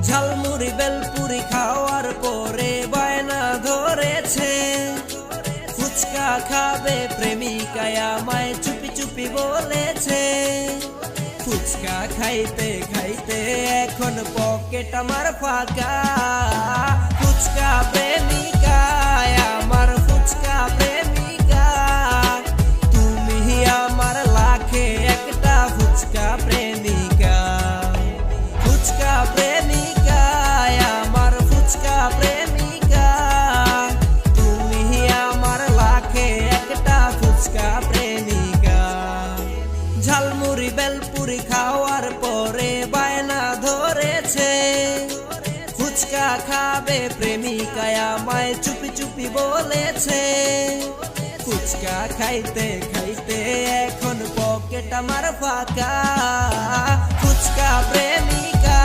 ঝালমুড়ি বেলপুরি খাওয়ার পরে বায়না ধরেছে, ফুচকা খাবে প্রেমিকায় আমায় চুপি চুপি বলেছে। ফুচকা খাইতে খাইতে এখন পকেট আমার ফাঁকা, ফুচকা প্রেমিকায় আমার ফুচকা প্রেমিকা, তুমি আমার লাখে একটা ফুচকা প্রেমিকা। ফুচকা প্রেমিকায় আমার ফুচকা প্রেমিকা, তুমি আমার লাখে একটা ফুচকা প্রেমিকা। ঝালমুড়ি বেলপুরি খাওয়ার পরে বায়না ধরেছে, ফুচকা খাবে প্রেমিকায় আমায় চুপি চুপি বলেছে। ফুচকা খাইতে খাইতে এখন পকেট আমার ফাঁকা, ফুচকা প্রেমিকা।